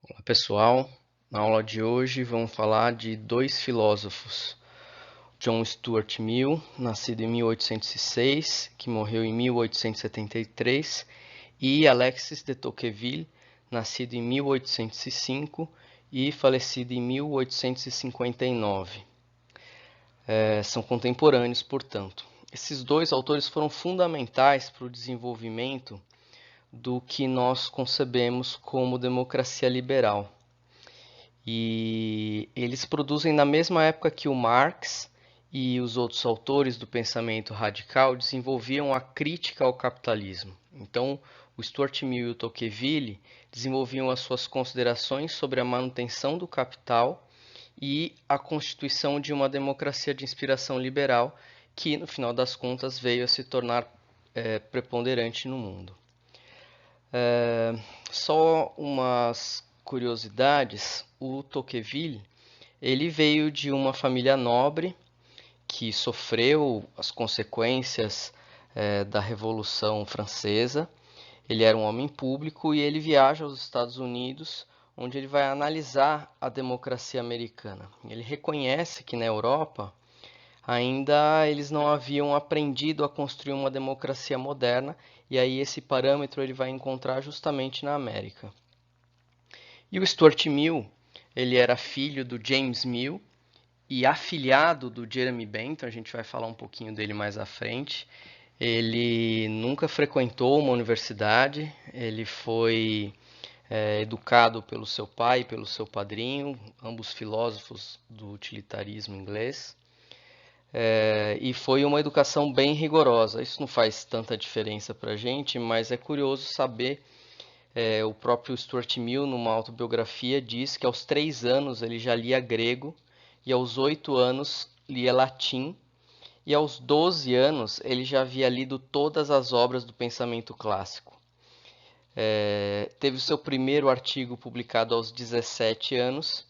Olá pessoal, na aula de hoje vamos falar de dois filósofos, John Stuart Mill, nascido em 1806, que morreu em 1873, e Alexis de Tocqueville, nascido em 1805 e falecido em 1859. São contemporâneos, portanto. Esses dois autores foram fundamentais para o desenvolvimento do que nós concebemos como democracia liberal. E eles produzem na mesma época que o Marx e os outros autores do pensamento radical desenvolviam a crítica ao capitalismo. Então, o Stuart Mill e o Tocqueville desenvolviam as suas considerações sobre a manutenção do capital e a constituição de uma democracia de inspiração liberal que, no final das contas, veio a se tornar preponderante no mundo. Só umas curiosidades, o Tocqueville, ele veio de uma família nobre que sofreu as consequências da Revolução Francesa. Ele era um homem público e ele viaja aos Estados Unidos, onde ele vai analisar a democracia americana. Ele reconhece que na Europa ainda eles não haviam aprendido a construir uma democracia moderna, e aí esse parâmetro ele vai encontrar justamente na América. E o Stuart Mill, ele era filho do James Mill e afilhado do Jeremy Bentham, a gente vai falar um pouquinho dele mais à frente. Ele nunca frequentou uma universidade, ele foi educado pelo seu pai e pelo seu padrinho, ambos filósofos do utilitarismo inglês. E foi uma educação bem rigorosa. Isso não faz tanta diferença para a gente, mas é curioso saber. O próprio Stuart Mill, numa autobiografia, diz que aos 3 anos ele já lia grego, e aos 8 anos lia latim, e aos 12 anos ele já havia lido todas as obras do pensamento clássico. Teve o seu primeiro artigo publicado aos 17 anos,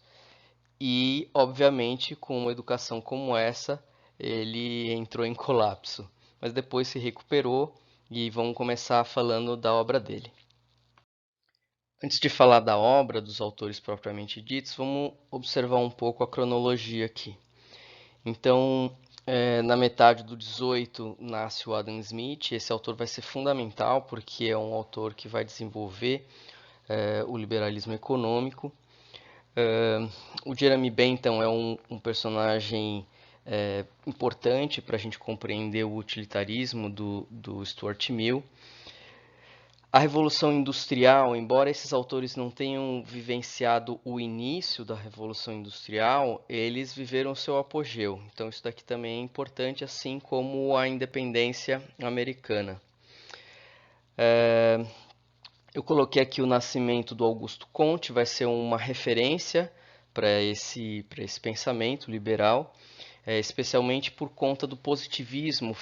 e, obviamente, com uma educação como essa, ele entrou em colapso. Mas depois se recuperou e vamos começar falando da obra dele. Antes de falar da obra, dos autores propriamente ditos, vamos observar um pouco a cronologia aqui. Então, na metade do 18 nasce o Adam Smith. Esse autor vai ser fundamental porque é um autor que vai desenvolver o liberalismo econômico. O Jeremy Bentham é um personagem importante para a gente compreender o utilitarismo do Stuart Mill. A Revolução Industrial, embora esses autores não tenham vivenciado o início da Revolução Industrial, eles viveram seu apogeu. Então isso daqui também é importante, assim como a independência americana. Eu coloquei aqui o nascimento do Augusto Comte, vai ser uma referência para esse pensamento liberal, especialmente por conta do positivismo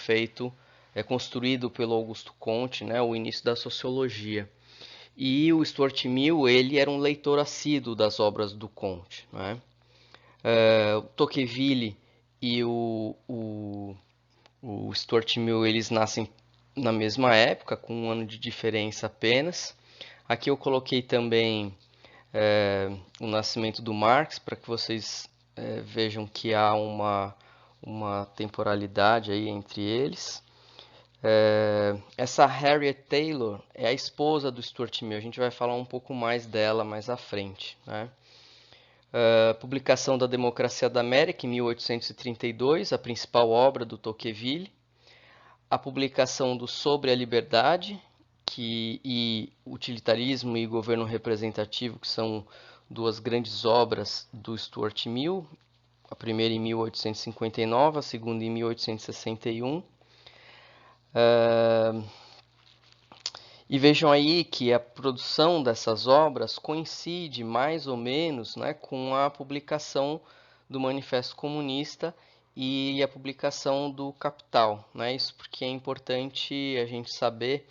construído pelo Augusto Comte, né, o início da sociologia. E o Stuart Mill, ele era um leitor assíduo das obras do Comte, né? O Tocqueville e o Stuart Mill, eles nascem na mesma época, com um ano de diferença apenas. Aqui eu coloquei também o nascimento do Marx, para que vocês vejam que há uma temporalidade aí entre eles. Essa Harriet Taylor é a esposa do Stuart Mill. A gente vai falar um pouco mais dela mais à frente, né? Publicação da Democracia da América em 1832, a principal obra do Tocqueville. A publicação do Sobre a Liberdade e Utilitarismo e Governo Representativo, que são duas grandes obras do Stuart Mill. A primeira em 1859, a segunda em 1861. E vejam aí que a produção dessas obras coincide mais ou menos, né, com a publicação do Manifesto Comunista e a publicação do Capital, né? Isso porque é importante a gente saber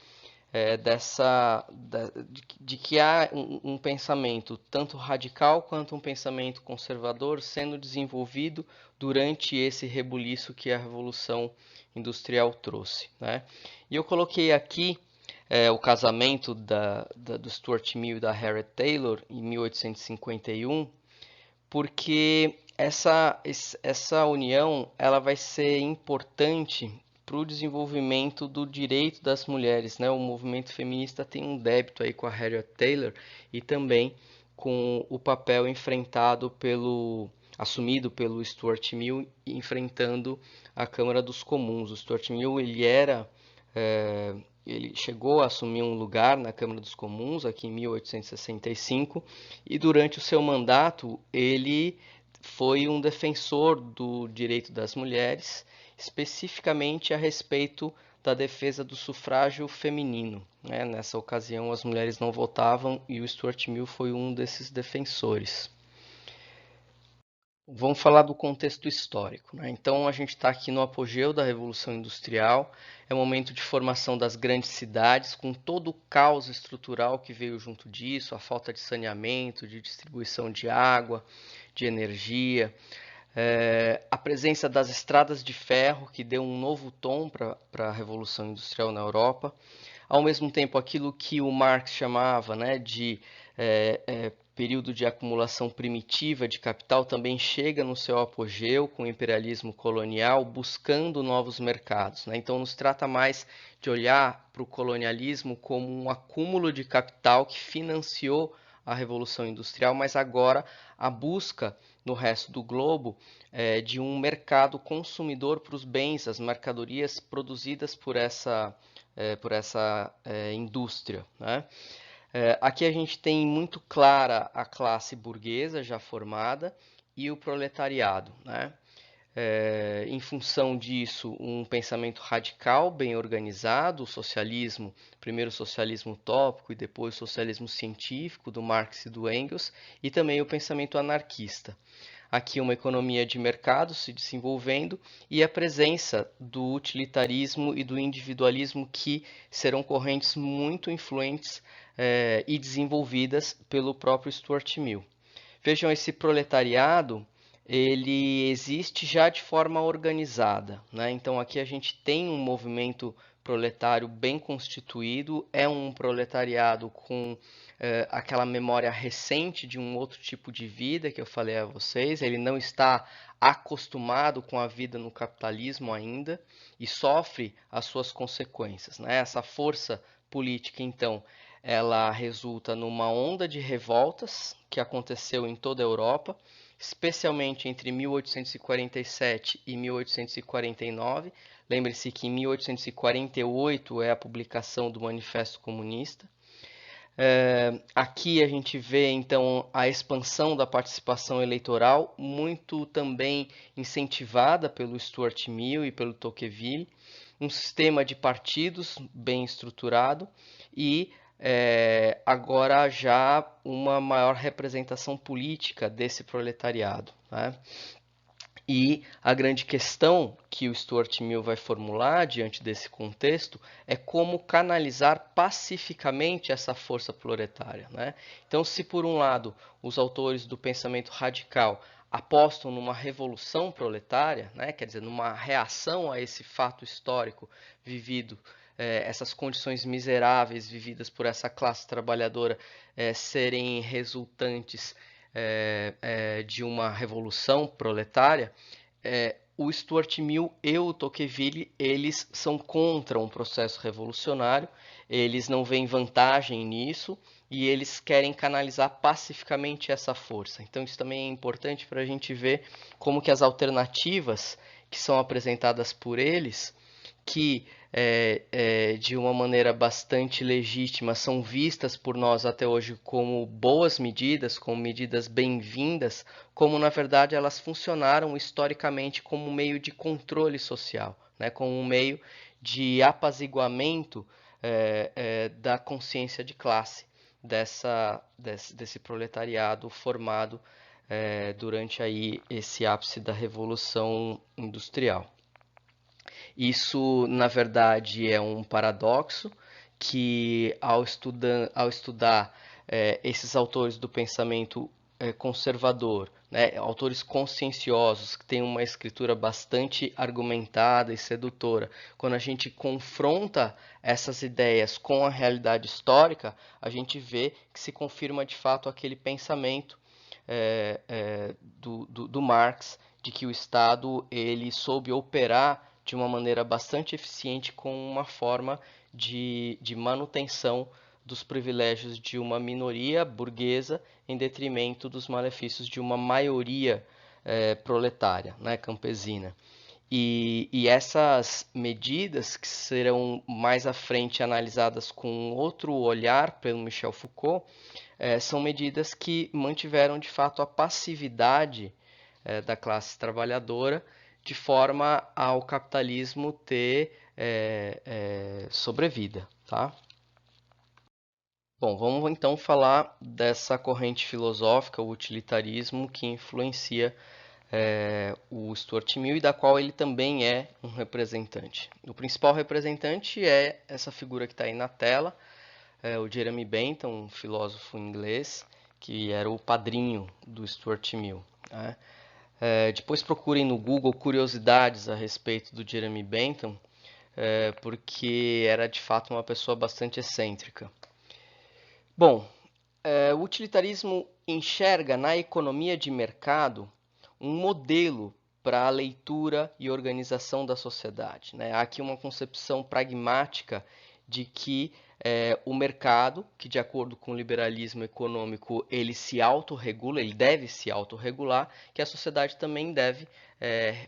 de que há um pensamento tanto radical quanto um pensamento conservador sendo desenvolvido durante esse rebuliço que a Revolução Industrial trouxe, né? E eu coloquei aqui o casamento do Stuart Mill e da Harriet Taylor em 1851, porque essa união ela vai ser importante para o desenvolvimento do direito das mulheres, né? O movimento feminista tem um débito aí com a Harriet Taylor e também com o papel assumido pelo Stuart Mill enfrentando a Câmara dos Comuns. O Stuart Mill ele chegou a assumir um lugar na Câmara dos Comuns aqui em 1865 e durante o seu mandato ele foi um defensor do direito das mulheres, especificamente a respeito da defesa do sufrágio feminino, né? Nessa ocasião as mulheres não votavam e o Stuart Mill foi um desses defensores. Vamos falar do contexto histórico, né? Então a gente está aqui no apogeu da Revolução Industrial, é o momento de formação das grandes cidades, com todo o caos estrutural que veio junto disso, a falta de saneamento, de distribuição de água, de energia, a presença das estradas de ferro, que deu um novo tom para a Revolução Industrial na Europa, ao mesmo tempo aquilo que o Marx chamava, né, de período de acumulação primitiva de capital também chega no seu apogeu com o imperialismo colonial buscando novos mercados, né? Então não se trata mais de olhar para o colonialismo como um acúmulo de capital que financiou a Revolução Industrial, mas agora a busca no resto do globo de um mercado consumidor para os bens, as mercadorias produzidas por essa indústria, né? Aqui a gente tem muito clara a classe burguesa já formada e o proletariado, né? Em função disso, um pensamento radical, bem organizado, o socialismo, primeiro o socialismo utópico e depois o socialismo científico do Marx e do Engels, e também o pensamento anarquista. Aqui uma economia de mercado se desenvolvendo e a presença do utilitarismo e do individualismo que serão correntes muito influentes e desenvolvidas pelo próprio Stuart Mill. Vejam, esse proletariado ele existe já de forma organizada, né? Então aqui a gente tem um movimento proletário bem constituído, é um proletariado com aquela memória recente de um outro tipo de vida que eu falei a vocês, ele não está acostumado com a vida no capitalismo ainda e sofre as suas consequências, né? Essa força política, então, ela resulta numa onda de revoltas que aconteceu em toda a Europa, especialmente entre 1847 e 1849. Lembre-se que em 1848 é a publicação do Manifesto Comunista. Aqui a gente vê então a expansão da participação eleitoral, muito também incentivada pelo Stuart Mill e pelo Tocqueville, um sistema de partidos bem estruturado e agora já uma maior representação política desse proletariado, né? E a grande questão que o Stuart Mill vai formular diante desse contexto é como canalizar pacificamente essa força proletária, né? Então, se por um lado os autores do pensamento radical apostam numa revolução proletária, né? Quer dizer, numa reação a esse fato histórico vivido, essas condições miseráveis vividas por essa classe trabalhadora serem resultantes de uma revolução proletária, o Stuart Mill e o Tocqueville eles são contra um processo revolucionário, eles não veem vantagem nisso e eles querem canalizar pacificamente essa força. Então isso também é importante para a gente ver como que as alternativas que são apresentadas por eles, que de uma maneira bastante legítima são vistas por nós até hoje como boas medidas, como medidas bem-vindas, como na verdade elas funcionaram historicamente como um meio de controle social, né? Como um meio de apaziguamento da consciência de classe desse proletariado formado durante aí esse ápice da Revolução Industrial. Isso, na verdade, é um paradoxo que, ao estudar esses autores do pensamento conservador, né? Autores conscienciosos, que têm uma escritura bastante argumentada e sedutora. Quando a gente confronta essas ideias com a realidade histórica, a gente vê que se confirma de fato aquele pensamento do Marx, de que o Estado ele soube operar de uma maneira bastante eficiente com uma forma de manutenção dos privilégios de uma minoria burguesa em detrimento dos malefícios de uma maioria proletária, né, campesina. E essas medidas, que serão mais à frente analisadas com outro olhar pelo Michel Foucault, são medidas que mantiveram de fato a passividade da classe trabalhadora, de forma ao capitalismo ter sobrevida. Tá? Bom, vamos então falar dessa corrente filosófica, o utilitarismo, que influencia o Stuart Mill e da qual ele também é um representante. O principal representante é essa figura que está aí na tela, o Jeremy Bentham, um filósofo inglês, que era o padrinho do Stuart Mill. Né? Depois procurem no Google curiosidades a respeito do Jeremy Bentham, porque era de fato uma pessoa bastante excêntrica. Bom, o utilitarismo enxerga na economia de mercado um modelo para a leitura e organização da sociedade. Né? Há aqui uma concepção pragmática de que o mercado, que de acordo com o liberalismo econômico ele se autorregula, ele deve se autorregular, que a sociedade também deve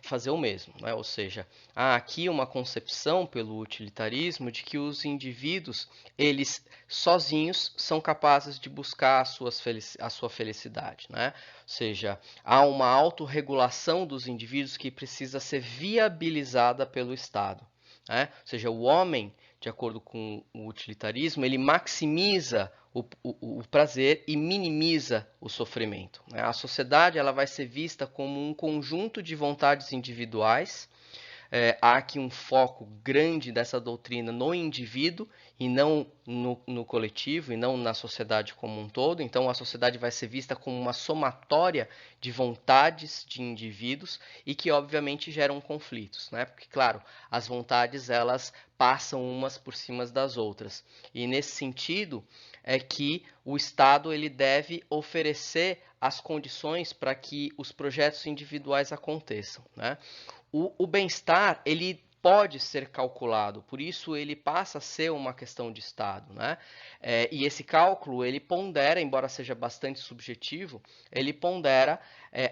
fazer o mesmo. Né? Ou seja, há aqui uma concepção pelo utilitarismo de que os indivíduos, eles sozinhos são capazes de buscar a sua felicidade. Né? Ou seja, há uma autorregulação dos indivíduos que precisa ser viabilizada pelo Estado. Né? Ou seja, o homem, de acordo com o utilitarismo, ele maximiza o prazer e minimiza o sofrimento. Né? A sociedade ela vai ser vista como um conjunto de vontades individuais. Há aqui um foco grande dessa doutrina no indivíduo e não no coletivo e não na sociedade como um todo. Então a sociedade vai ser vista como uma somatória de vontades de indivíduos e que obviamente geram conflitos, né? Porque claro, as vontades elas passam umas por cima das outras. E nesse sentido é que o Estado ele deve oferecer as condições para que os projetos individuais aconteçam, né? O bem-estar ele pode ser calculado, por isso ele passa a ser uma questão de Estado, né? E esse cálculo ele pondera, embora seja bastante subjetivo, ele pondera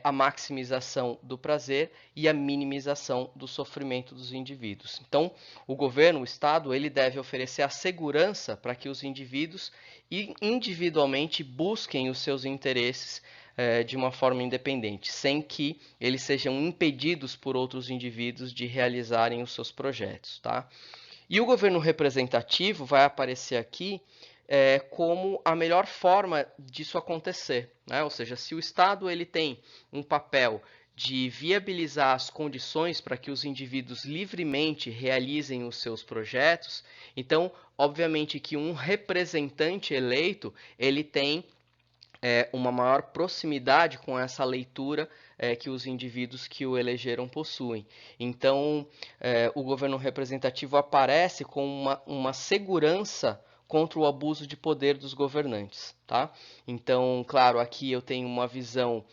a maximização do prazer e a minimização do sofrimento dos indivíduos. Então, o governo, o Estado, ele deve oferecer a segurança para que os indivíduos individualmente busquem os seus interesses de uma forma independente, sem que eles sejam impedidos por outros indivíduos de realizarem os seus projetos. Tá? E o governo representativo vai aparecer aqui como a melhor forma disso acontecer. Né? Ou seja, se o Estado ele tem um papel de viabilizar as condições para que os indivíduos livremente realizem os seus projetos, então, obviamente que um representante eleito, ele tem uma maior proximidade com essa leitura que os indivíduos que o elegeram possuem. Então, o governo representativo aparece com uma segurança contra o abuso de poder dos governantes. Tá? Então, claro, aqui eu tenho uma visão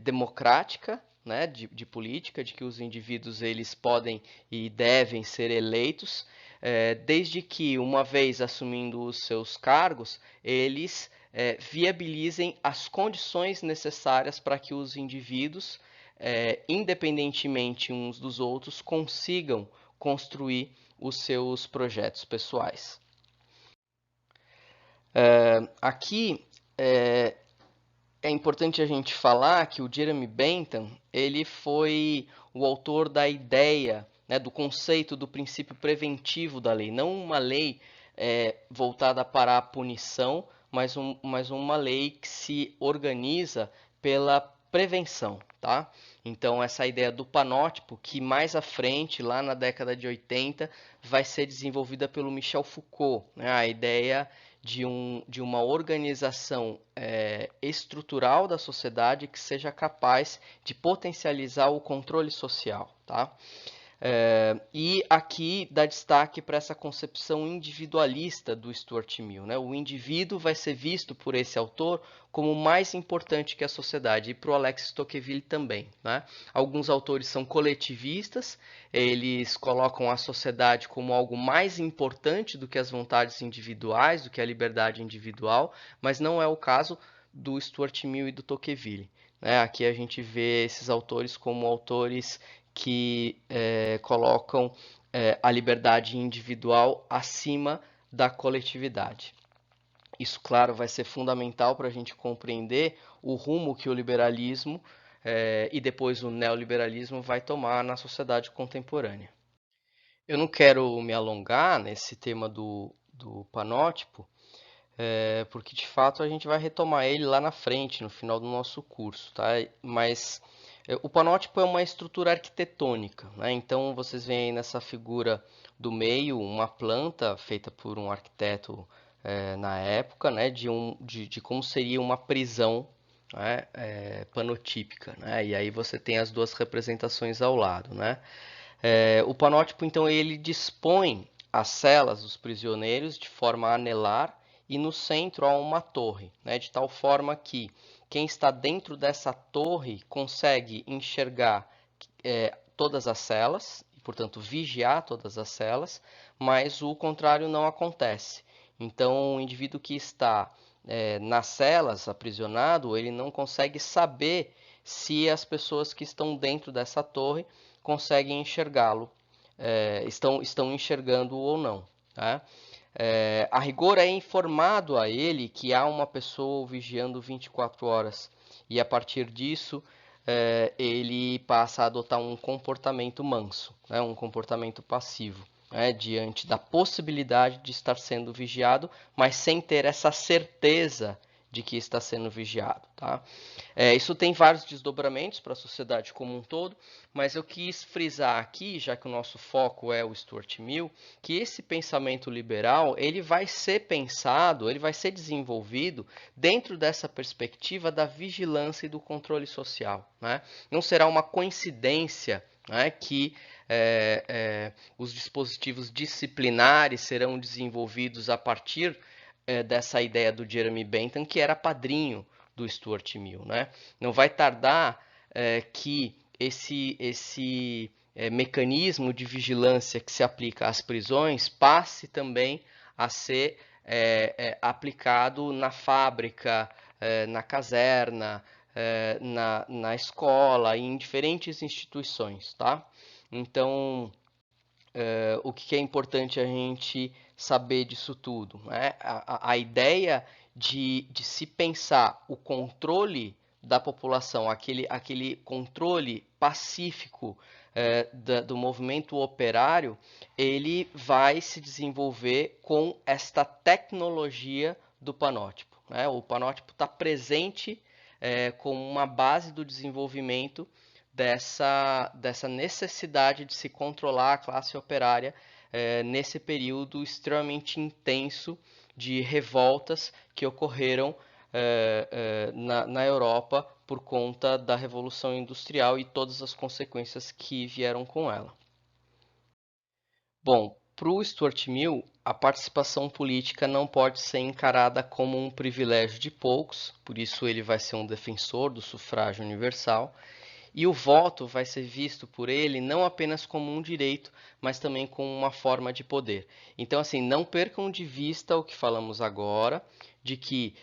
democrática, né, de política, de que os indivíduos eles podem e devem ser eleitos, desde que, uma vez assumindo os seus cargos, eles viabilizem as condições necessárias para que os indivíduos, independentemente uns dos outros, consigam construir os seus projetos pessoais. Aqui é importante a gente falar que o Jeremy Bentham ele foi o autor da ideia, né, do conceito do princípio preventivo da lei, não uma lei voltada para a punição, mas uma lei que se organiza pela prevenção. Tá? Então, essa ideia do panótipo, que mais à frente, lá na década de 80, vai ser desenvolvida pelo Michel Foucault, né? A ideia de uma organização estrutural da sociedade que seja capaz de potencializar o controle social, tá? E aqui dá destaque para essa concepção individualista do Stuart Mill, né? O indivíduo vai ser visto por esse autor como mais importante que a sociedade, e para o Alex Tocqueville também, né? Alguns autores são coletivistas, eles colocam a sociedade como algo mais importante do que as vontades individuais, do que a liberdade individual, mas não é o caso do Stuart Mill e do Tocqueville, né? Aqui a gente vê esses autores como autores que colocam a liberdade individual acima da coletividade. Isso, claro, vai ser fundamental para a gente compreender o rumo que o liberalismo e depois o neoliberalismo vai tomar na sociedade contemporânea. Eu não quero me alongar nesse tema do panótipo, porque de fato a gente vai retomar ele lá na frente, no final do nosso curso, tá? Mas o panótipo é uma estrutura arquitetônica, né? Então vocês veem aí nessa figura do meio uma planta feita por um arquiteto na época, né? De como seria uma prisão, né? Panotípica, né? E aí você tem as duas representações ao lado, né? O panótipo então ele dispõe as celas dos prisioneiros de forma anelar e no centro há uma torre, né? De tal forma que quem está dentro dessa torre consegue enxergar todas as celas, e, portanto, vigiar todas as celas, mas o contrário não acontece. Então, o indivíduo que está nas celas, aprisionado, ele não consegue saber se as pessoas que estão dentro dessa torre conseguem enxergá-lo, estão enxergando ou não. Tá? A rigor é informado a ele que há uma pessoa vigiando 24 horas e a partir disso ele passa a adotar um comportamento manso, né, um comportamento passivo, né, diante da possibilidade de estar sendo vigiado, mas sem ter essa certeza de que está sendo vigiado. Tá? Isso tem vários desdobramentos para a sociedade como um todo, mas eu quis frisar aqui, já que o nosso foco é o Stuart Mill, que esse pensamento liberal ele vai ser pensado, ele vai ser desenvolvido dentro dessa perspectiva da vigilância e do controle social. Né? Não será uma coincidência, né, que os dispositivos disciplinares serão desenvolvidos a partir dessa ideia do Jeremy Bentham, que era padrinho do Stuart Mill. Né? Não vai tardar que esse mecanismo de vigilância que se aplica às prisões passe também a ser aplicado na fábrica, na caserna, na escola e em diferentes instituições. Tá? Então, o que é importante a gente saber disso tudo? Né? A ideia de se pensar o controle da população, aquele controle pacífico do movimento operário, ele vai se desenvolver com esta tecnologia do panótipo. Né? O panótipo está presente como uma base do desenvolvimento dessa necessidade de se controlar a classe operária nesse período extremamente intenso de revoltas que ocorreram na Europa por conta da Revolução Industrial e todas as consequências que vieram com ela. Bom, para o Stuart Mill, a participação política não pode ser encarada como um privilégio de poucos, por isso ele vai ser um defensor do sufrágio universal, e o voto vai ser visto por ele não apenas como um direito, mas também como uma forma de poder. Então, assim, não percam de vista o que falamos agora, de que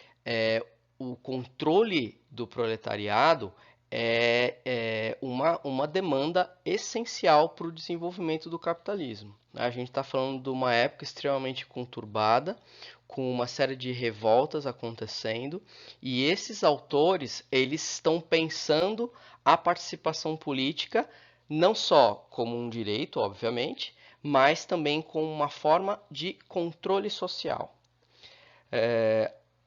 o controle do proletariado é uma demanda essencial para o desenvolvimento do capitalismo. A gente está falando de uma época extremamente conturbada, com uma série de revoltas acontecendo, e esses autores eles estão pensando a participação política não só como um direito, obviamente, mas também como uma forma de controle social.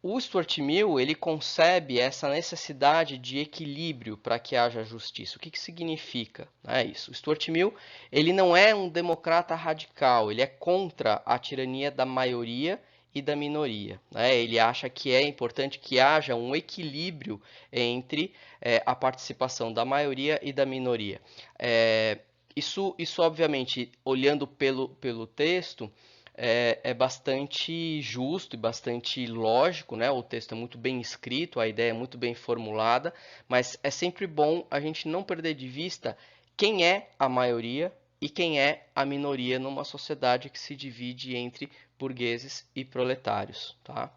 O Stuart Mill ele concebe essa necessidade de equilíbrio para que haja justiça. O que significa isso? O Stuart Mill ele não é um democrata radical, ele é contra a tirania da maioria e da minoria, né? Ele acha que é importante que haja um equilíbrio entre a participação da maioria e da minoria. Isso obviamente, olhando pelo texto, é bastante justo e bastante lógico, né? O texto é muito bem escrito, a ideia é muito bem formulada, mas é sempre bom a gente não perder de vista quem é a maioria e quem é a minoria numa sociedade que se divide entre burgueses e proletários, tá?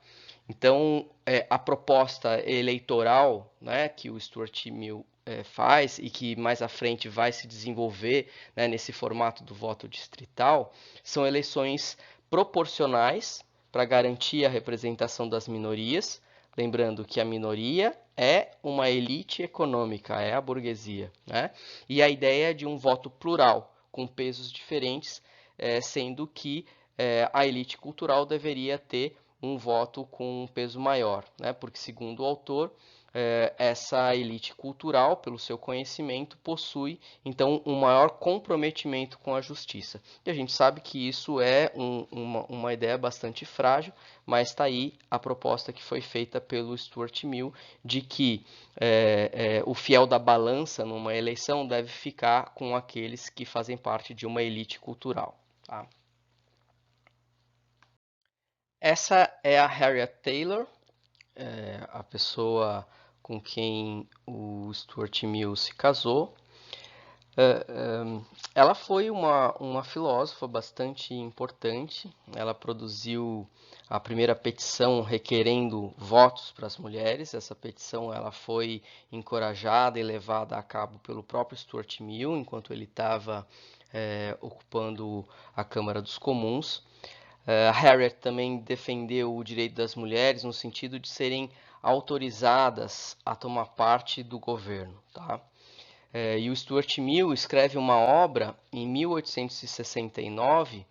Então, a proposta eleitoral, né, que o Stuart Mill faz e que mais à frente vai se desenvolver, né, nesse formato do voto distrital, são eleições proporcionais para garantir a representação das minorias, lembrando que a minoria é uma elite econômica, é a burguesia, né? E a ideia de um voto plural, com pesos diferentes, sendo que a elite cultural deveria ter um voto com um peso maior, né? Porque, segundo o autor, essa elite cultural, pelo seu conhecimento, possui, então, um maior comprometimento com a justiça. E a gente sabe que isso é uma ideia bastante frágil, mas está aí a proposta que foi feita pelo Stuart Mill de que o fiel da balança numa eleição deve ficar com aqueles que fazem parte de uma elite cultural, tá? Essa é a Harriet Taylor, a pessoa com quem o Stuart Mill se casou. Ela foi uma filósofa bastante importante. Ela produziu a primeira petição requerendo votos para as mulheres. Essa petição ela foi encorajada e levada a cabo pelo próprio Stuart Mill enquanto ele estava ocupando a Câmara dos Comuns. A Harriet também defendeu o direito das mulheres no sentido de serem autorizadas a tomar parte do governo, tá? E o Stuart Mill escreve uma obra em 1869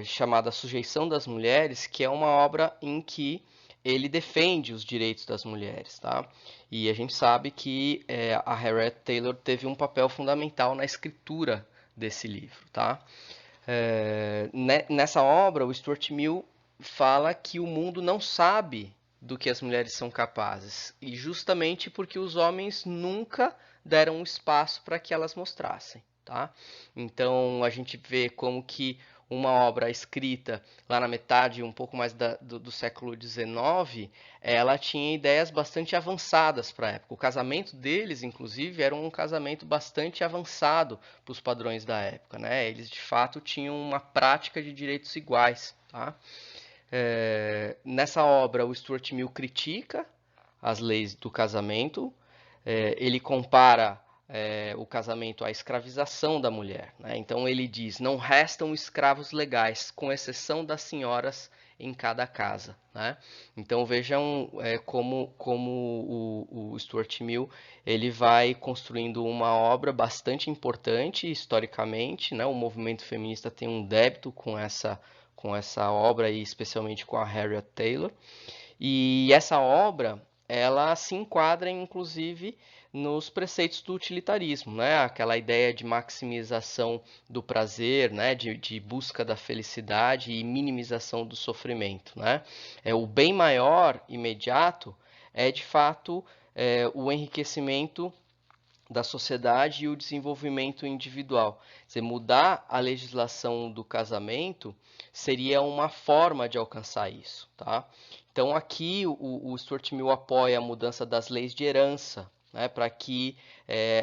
chamada Sujeição das Mulheres, que é uma obra em que ele defende os direitos das mulheres, tá? E a gente sabe que a Harriet Taylor teve um papel fundamental na escritura desse livro, tá? Nessa obra, o Stuart Mill fala que o mundo não sabe do que as mulheres são capazes, e justamente porque os homens nunca deram um espaço para que elas mostrassem, tá? Então a gente vê como que uma obra escrita lá na metade, um pouco mais do século XIX, ela tinha ideias bastante avançadas para a época. O casamento deles, inclusive, era um casamento bastante avançado para os padrões da época, né? Eles, de fato, tinham uma prática de direitos iguais, tá? Nessa obra, o Stuart Mill critica as leis do casamento, ele compara o casamento à escravização da mulher, né? Então ele diz: não restam escravos legais, com exceção das senhoras em cada casa, né? Então vejam como o Stuart Mill ele vai construindo uma obra bastante importante historicamente, né? O movimento feminista tem um débito com essa obra e especialmente com a Harriet Taylor. E essa obra ela se enquadra inclusive nos preceitos do utilitarismo, né? Aquela ideia de maximização do prazer, né? de busca da felicidade e minimização do sofrimento, né? O bem maior imediato é de fato o enriquecimento da sociedade e o desenvolvimento individual. Você mudar a legislação do casamento seria uma forma de alcançar isso, tá? Então aqui o Stuart Mill apoia a mudança das leis de herança, né, para que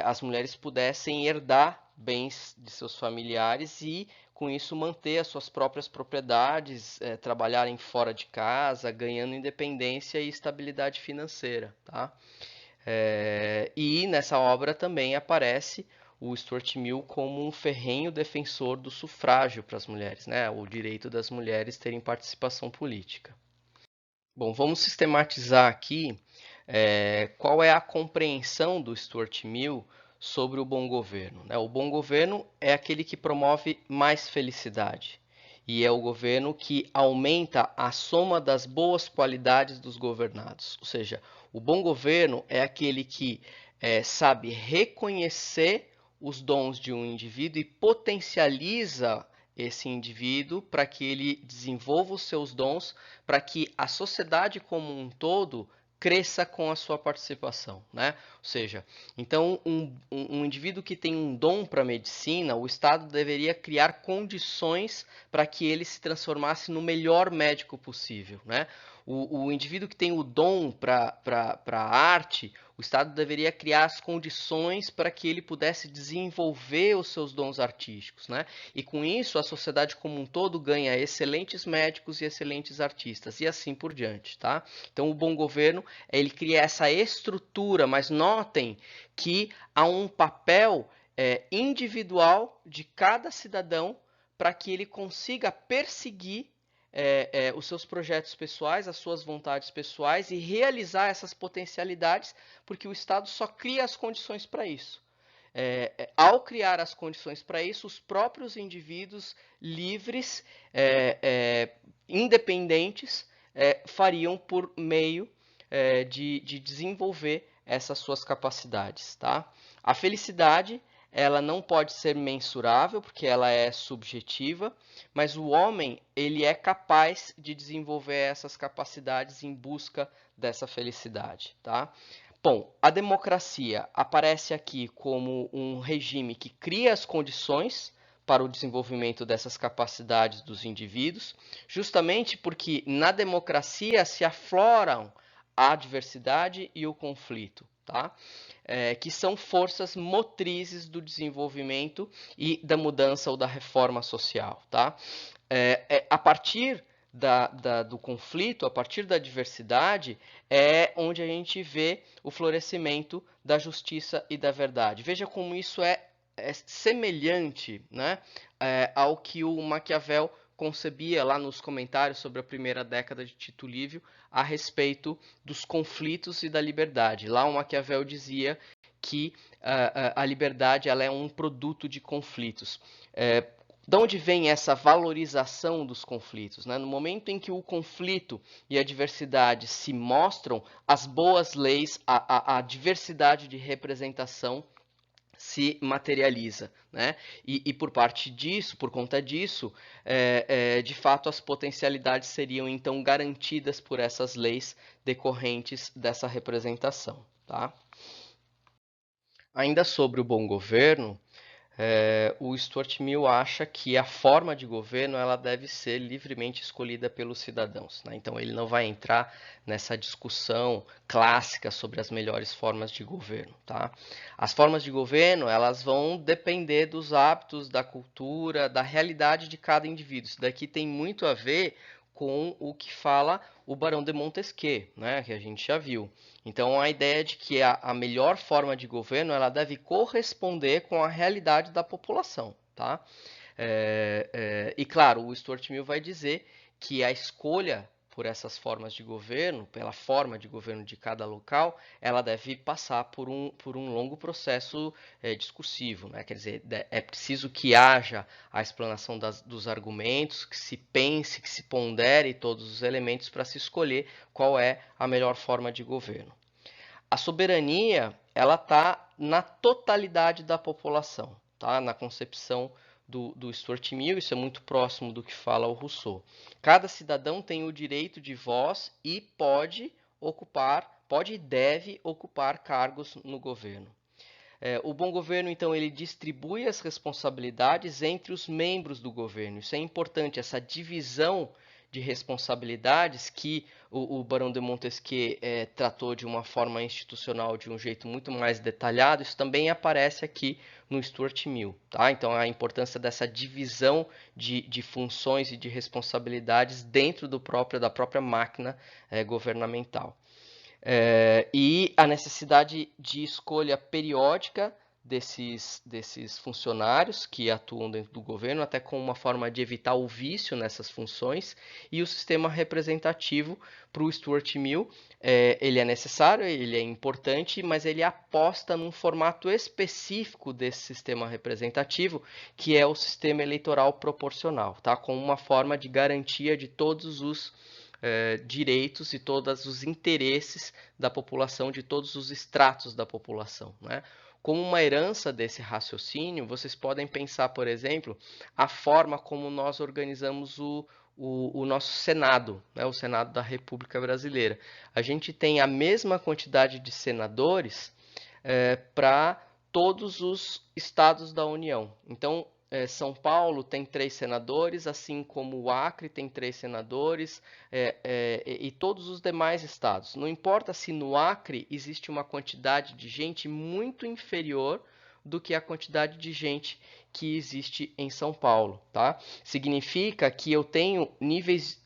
as mulheres pudessem herdar bens de seus familiares e com isso manter as suas próprias propriedades, trabalharem fora de casa, ganhando independência e estabilidade financeira, tá? E nessa obra também aparece o Stuart Mill como um ferrenho defensor do sufrágio para as mulheres, né? O direito das mulheres terem participação política. Bom, vamos sistematizar aqui qual é a compreensão do Stuart Mill sobre o bom governo, né? O bom governo é aquele que promove mais felicidade e é o governo que aumenta a soma das boas qualidades dos governados. Ou seja, o bom governo é aquele que sabe reconhecer os dons de um indivíduo e potencializa esse indivíduo para que ele desenvolva os seus dons, para que a sociedade como um todo cresça com a sua participação, né? Ou seja, então um indivíduo que tem um dom para a medicina, o Estado deveria criar condições para que ele se transformasse no melhor médico possível, né? O indivíduo que tem o dom para a arte, o Estado deveria criar as condições para que ele pudesse desenvolver os seus dons artísticos, né? E com isso a sociedade como um todo ganha excelentes médicos e excelentes artistas e assim por diante, tá? Então o bom governo, ele cria essa estrutura, mas notem que há um papel individual de cada cidadão para que ele consiga perseguir os seus projetos pessoais, as suas vontades pessoais e realizar essas potencialidades, porque o Estado só cria as condições para isso. Ao criar as condições para isso, os próprios indivíduos livres, independentes, fariam por meio de desenvolver essas suas capacidades, tá? A felicidade, ela não pode ser mensurável, porque ela é subjetiva, mas o homem, ele é capaz de desenvolver essas capacidades em busca dessa felicidade, tá? Bom, a democracia aparece aqui como um regime que cria as condições para o desenvolvimento dessas capacidades dos indivíduos, justamente porque na democracia se afloram a diversidade e o conflito, tá? Que são forças motrizes do desenvolvimento e da mudança ou da reforma social, tá? A partir do conflito, a partir da diversidade, é onde a gente vê o florescimento da justiça e da verdade. Veja como isso é semelhante, né, ao que o Maquiavel concebia lá nos comentários sobre a primeira década de Tito Livio a respeito dos conflitos e da liberdade. Lá o Maquiavel dizia que a liberdade ela é um produto de conflitos. De onde vem essa valorização dos conflitos, né? No momento em que o conflito e a diversidade se mostram, as boas leis, a diversidade de representação se materializa, né? E por parte disso, por conta disso, de fato as potencialidades seriam então garantidas por essas leis decorrentes dessa representação, tá? Ainda sobre o bom governo, o Stuart Mill acha que a forma de governo ela deve ser livremente escolhida pelos cidadãos, né? Então ele não vai entrar nessa discussão clássica sobre as melhores formas de governo, tá? As formas de governo elas vão depender dos hábitos, da cultura, da realidade de cada indivíduo. Isso daqui tem muito a ver com o que fala o Barão de Montesquieu, né, que a gente já viu. Então, a ideia de que a melhor forma de governo ela deve corresponder com a realidade da população, tá? E claro, o Stuart Mill vai dizer que a escolha por essas formas de governo, pela forma de governo de cada local, ela deve passar por um longo processo discursivo, né? Quer dizer, é preciso que haja a explanação dos argumentos, que se pense, que se pondere todos os elementos para se escolher qual é a melhor forma de governo. A soberania, ela está na totalidade da população, tá? Na concepção do Stuart Mill, isso é muito próximo do que fala o Rousseau. Cada cidadão tem o direito de voz e pode e deve ocupar cargos no governo. O bom governo, então, ele distribui as responsabilidades entre os membros do governo. Isso é importante, essa divisão de responsabilidades que o Barão de Montesquieu tratou de uma forma institucional, de um jeito muito mais detalhado, isso também aparece aqui no Stuart Mill, tá? Então, a importância dessa divisão de funções e de responsabilidades dentro da própria máquina governamental. E a necessidade de escolha periódica desses funcionários que atuam dentro do governo, até como uma forma de evitar o vício nessas funções, e o sistema representativo para o Stuart Mill, ele é necessário, ele é importante, mas ele aposta num formato específico desse sistema representativo, que é o sistema eleitoral proporcional, tá? Como uma forma de garantia de todos os direitos e todos os interesses da população, de todos os estratos da população, né? Como uma herança desse raciocínio, vocês podem pensar, por exemplo, a forma como nós organizamos o nosso Senado, né, o Senado da República Brasileira. A gente tem a mesma quantidade de senadores para todos os estados da União. Então, São Paulo tem 3 senadores, assim como o Acre tem 3 senadores, e todos os demais estados. Não importa se no Acre existe uma quantidade de gente muito inferior do que a quantidade de gente que existe em São Paulo, tá? Significa que eu tenho níveis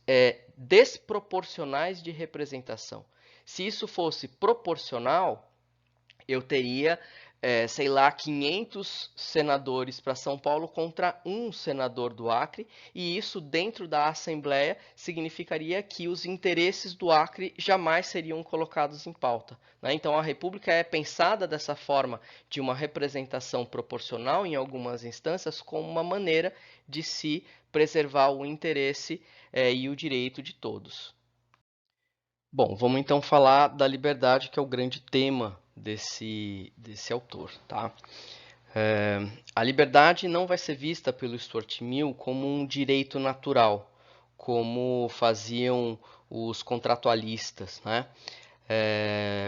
desproporcionais de representação. Se isso fosse proporcional, eu teria, sei lá, 500 senadores para São Paulo contra um senador do Acre, e isso dentro da Assembleia significaria que os interesses do Acre jamais seriam colocados em pauta, né? Então a República é pensada dessa forma, de uma representação proporcional em algumas instâncias, como uma maneira de se preservar o interesse e o direito de todos. Bom, vamos então falar da liberdade, que é o grande tema desse autor, tá? A liberdade não vai ser vista pelo Stuart Mill como um direito natural, como faziam os contratualistas, né?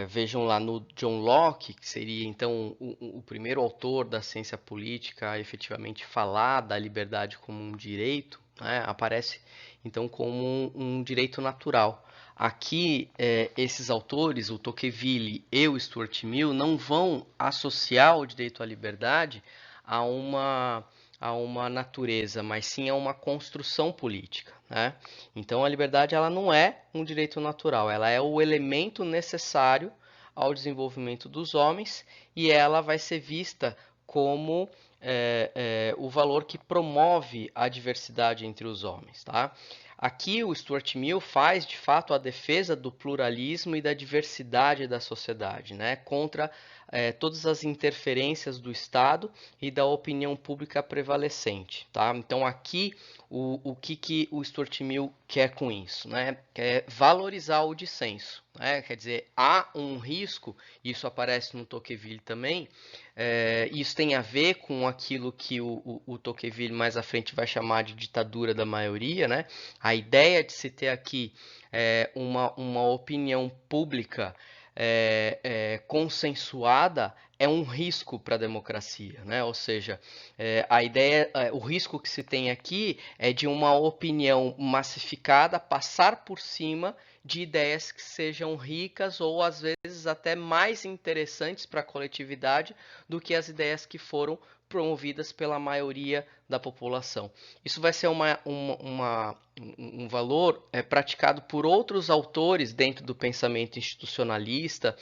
Vejam lá no John Locke, que seria então o primeiro autor da ciência política a efetivamente falar da liberdade como um direito, né? Aparece então como um direito natural. Aqui, esses autores, o Tocqueville e o Stuart Mill, não vão associar o direito à liberdade a uma natureza, mas sim a uma construção política, né? Então, a liberdade ela não é um direito natural, ela é o elemento necessário ao desenvolvimento dos homens e ela vai ser vista como o valor que promove a diversidade entre os homens, tá? Aqui o Stuart Mill faz de fato a defesa do pluralismo e da diversidade da sociedade, né? Contra todas as interferências do Estado e da opinião pública prevalecente, tá? Então aqui o que o Stuart Mill quer com isso, né? Quer valorizar o dissenso, né? Quer dizer, há um risco, isso aparece no Tocqueville também, isso tem a ver com aquilo que o Tocqueville mais à frente vai chamar de ditadura da maioria, né? A ideia de se ter aqui uma opinião pública consensuada é um risco para a democracia, né? Ou seja, a ideia, o risco que se tem aqui é de uma opinião massificada passar por cima de ideias que sejam ricas ou às vezes até mais interessantes para a coletividade do que as ideias que foram promovidas pela maioria da população. Isso vai ser um valor praticado por outros autores dentro do pensamento institucionalista,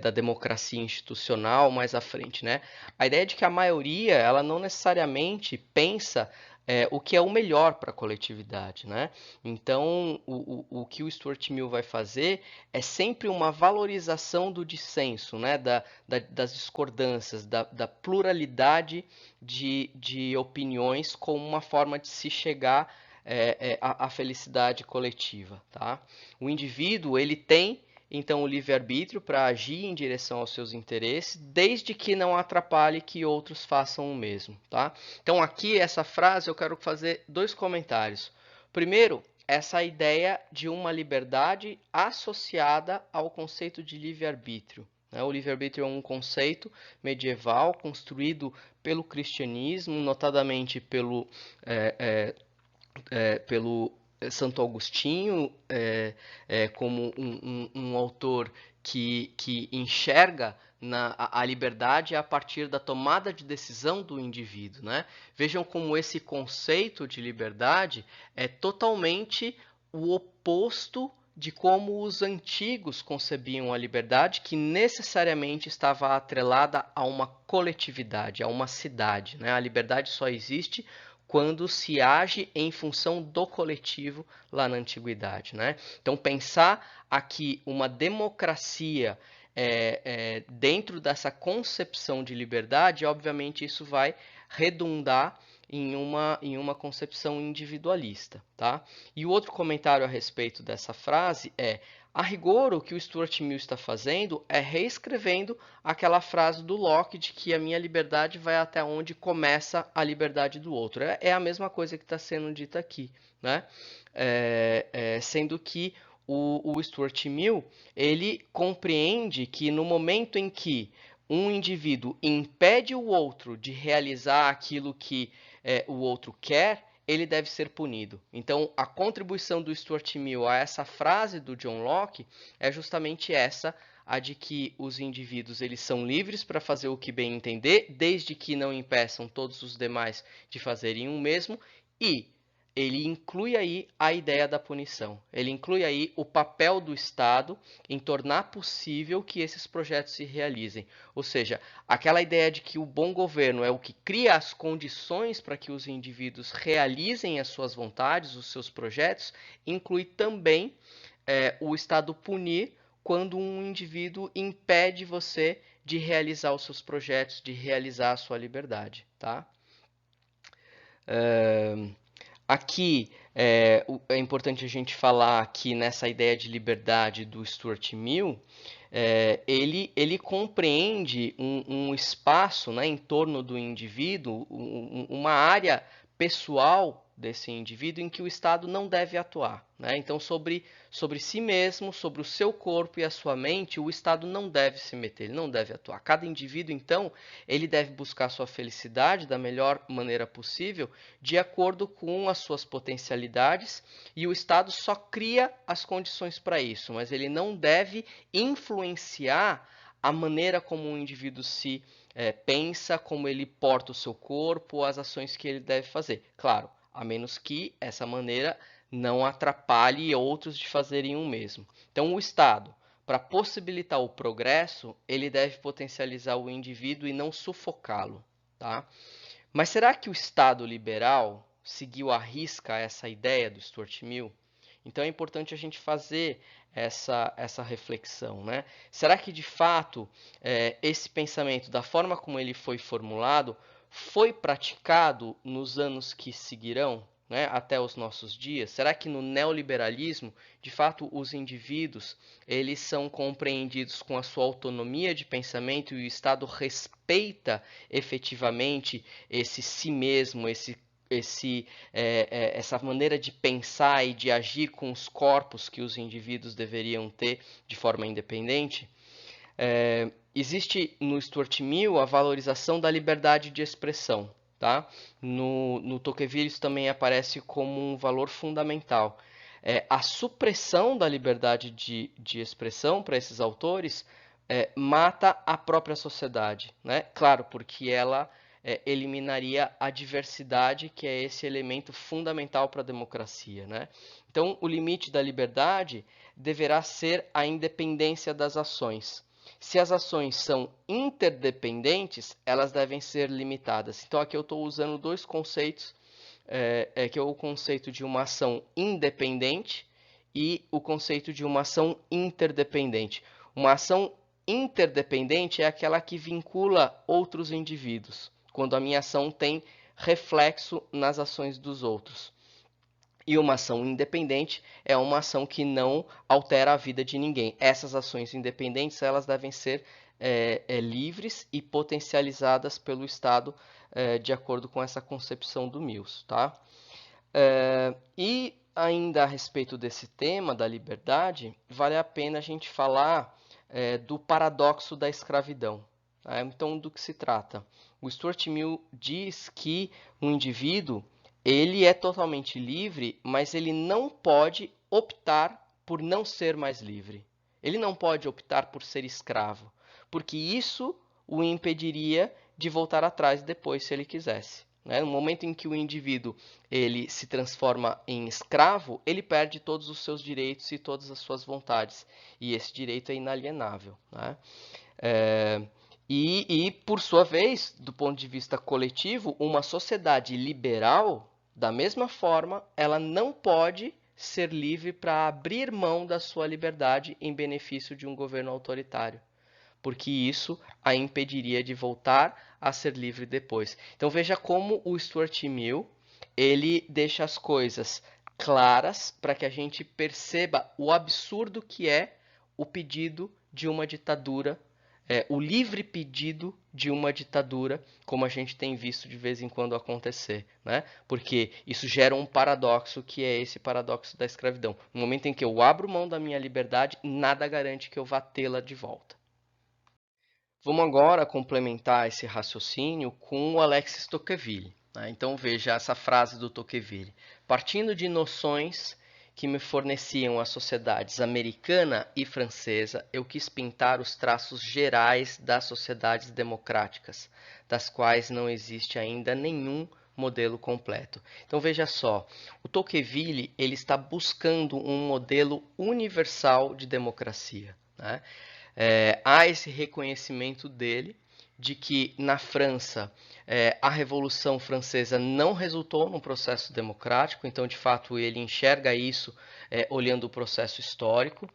da democracia institucional mais à frente, né? A ideia de que a maioria ela não necessariamente pensa o que é o melhor para a coletividade, né? Então, o que o Stuart Mill vai fazer é sempre uma valorização do dissenso, né? Das discordâncias, da pluralidade de opiniões como uma forma de se chegar à felicidade coletiva, tá? O indivíduo, ele tem então o livre-arbítrio para agir em direção aos seus interesses, desde que não atrapalhe que outros façam o mesmo, tá? Então aqui essa frase eu quero fazer 2 comentários. Primeiro, essa ideia de uma liberdade associada ao conceito de livre-arbítrio. O livre-arbítrio é um conceito medieval construído pelo cristianismo, notadamente pelo Santo Agostinho, como um autor que enxerga a liberdade a partir da tomada de decisão do indivíduo, né? Vejam como esse conceito de liberdade é totalmente o oposto de como os antigos concebiam a liberdade, que necessariamente estava atrelada a uma coletividade, a uma cidade, né? A liberdade só existe quando se age em função do coletivo lá na antiguidade, né? Então pensar aqui uma democracia dentro dessa concepção de liberdade, obviamente isso vai redundar em uma concepção individualista, tá? E o outro comentário a respeito dessa frase é: A rigor, o que o Stuart Mill está fazendo é reescrevendo aquela frase do Locke de que a minha liberdade vai até onde começa a liberdade do outro. É a mesma coisa que está sendo dita aqui, né? Sendo que o Stuart Mill ele compreende que no momento em que um indivíduo impede o outro de realizar aquilo que o outro quer, ele deve ser punido. Então, a contribuição do Stuart Mill a essa frase do John Locke é justamente essa, a de que os indivíduos eles são livres para fazer o que bem entender, desde que não impeçam todos os demais de fazerem o mesmo, e ele inclui aí a ideia da punição. Ele inclui aí o papel do Estado em tornar possível que esses projetos se realizem. Ou seja, aquela ideia de que o bom governo é o que cria as condições para que os indivíduos realizem as suas vontades, os seus projetos, inclui também o Estado punir quando um indivíduo impede você de realizar os seus projetos, de realizar a sua liberdade, tá? Aqui é importante a gente falar que nessa ideia de liberdade do Stuart Mill, ele compreende um espaço, né, em torno do indivíduo, uma área pessoal desse indivíduo em que o Estado não deve atuar, né? Então, sobre si mesmo, sobre o seu corpo e a sua mente, o Estado não deve se meter, ele não deve atuar. Cada indivíduo, então, ele deve buscar sua felicidade da melhor maneira possível, de acordo com as suas potencialidades, e o Estado só cria as condições para isso, mas ele não deve influenciar a maneira como o indivíduo se pensa, como ele porta o seu corpo, as ações que ele deve fazer. Claro, a menos que essa maneira não atrapalhe outros de fazerem o mesmo. Então, o Estado, para possibilitar o progresso, ele deve potencializar o indivíduo e não sufocá-lo, tá? Mas será que o Estado liberal seguiu à risca essa ideia do Stuart Mill? Então é importante a gente fazer essa reflexão, né? Será que de fato esse pensamento, da forma como ele foi formulado, foi praticado nos anos que seguirão, né, até os nossos dias? Será que no neoliberalismo, de fato, os indivíduos eles são compreendidos com a sua autonomia de pensamento e o Estado respeita efetivamente esse si mesmo, essa maneira de pensar e de agir com os corpos que os indivíduos deveriam ter de forma independente? Existe no Stuart Mill a valorização da liberdade de expressão. Tá? No Tocqueville isso também aparece como um valor fundamental. A supressão da liberdade de expressão para esses autores mata a própria sociedade, né? Claro, porque ela eliminaria a diversidade, que é esse elemento fundamental para a democracia, né? Então, o limite da liberdade deverá ser a independência das ações. Se as ações são interdependentes, elas devem ser limitadas. Então, aqui eu estou usando dois conceitos, que é o conceito de uma ação independente e o conceito de uma ação interdependente. Uma ação interdependente é aquela que vincula outros indivíduos, quando a minha ação tem reflexo nas ações dos outros. E uma ação independente é uma ação que não altera a vida de ninguém. Essas ações independentes elas devem ser livres e potencializadas pelo Estado de acordo com essa concepção do Mills. Tá? E ainda a respeito desse tema da liberdade, vale a pena a gente falar do paradoxo da escravidão. Tá? Então, do que se trata? O Stuart Mill diz que um indivíduo ele é totalmente livre, mas ele não pode optar por não ser mais livre. Ele não pode optar por ser escravo, porque isso o impediria de voltar atrás depois, se ele quisesse. No momento em que o indivíduo ele se transforma em escravo, ele perde todos os seus direitos e todas as suas vontades. E esse direito é inalienável. Né? E, por sua vez, do ponto de vista coletivo, uma sociedade liberal, da mesma forma, ela não pode ser livre para abrir mão da sua liberdade em benefício de um governo autoritário, porque isso a impediria de voltar a ser livre depois. Então veja como o Stuart Mill ele deixa as coisas claras para que a gente perceba o absurdo que é o pedido de uma ditadura, o livre pedido de uma ditadura, como a gente tem visto de vez em quando acontecer, né? Porque isso gera um paradoxo, que é esse paradoxo da escravidão. No momento em que eu abro mão da minha liberdade, nada garante que eu vá tê-la de volta. Vamos agora complementar esse raciocínio com o Alexis Tocqueville, né? Então veja essa frase do Tocqueville: partindo de noções que me forneciam as sociedades americana e francesa, eu quis pintar os traços gerais das sociedades democráticas, das quais não existe ainda nenhum modelo completo. Então veja só, o Tocqueville ele está buscando um modelo universal de democracia, né? Há esse reconhecimento dele de que na França a Revolução Francesa não resultou num processo democrático, então de fato ele enxerga isso olhando o processo histórico,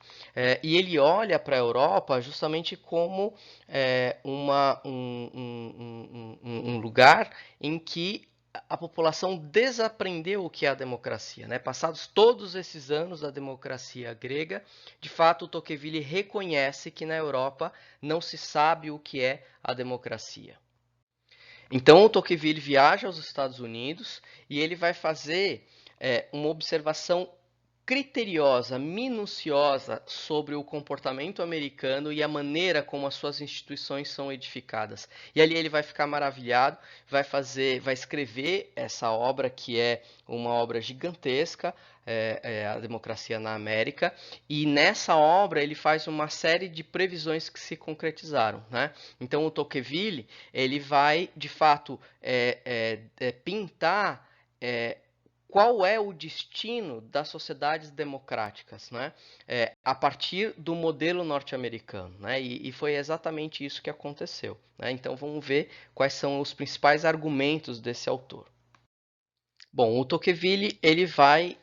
e ele olha para a Europa justamente como um lugar em que a população desaprendeu o que é a democracia, né? Passados todos esses anos da democracia grega, de fato o Tocqueville reconhece que na Europa não se sabe o que é a democracia. Então o Tocqueville viaja aos Estados Unidos e ele vai fazer uma observação criteriosa, minuciosa sobre o comportamento americano e a maneira como as suas instituições são edificadas. E ali ele vai ficar maravilhado, vai escrever essa obra que é uma obra gigantesca, A Democracia na América, e nessa obra ele faz uma série de previsões que se concretizaram, né? Então o Tocqueville ele vai de fato pintar qual é o destino das sociedades democráticas, né? A partir do modelo norte-americano, né? E foi exatamente isso que aconteceu, né? Então vamos ver quais são os principais argumentos desse autor. Bom, o Tocqueville ele vai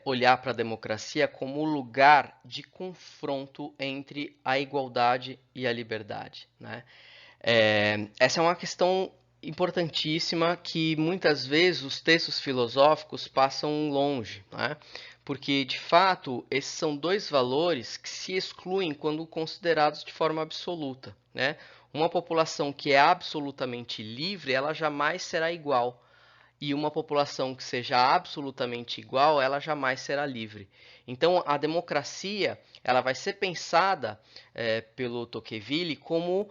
olhar para a democracia como lugar de confronto entre a igualdade e a liberdade, né? Essa é uma questão importantíssima que muitas vezes os textos filosóficos passam longe, né? Porque, de fato, esses são dois valores que se excluem quando considerados de forma absoluta, né? Uma população que é absolutamente livre, ela jamais será igual. E uma população que seja absolutamente igual, ela jamais será livre. Então, a democracia ela vai ser pensada pelo Tocqueville como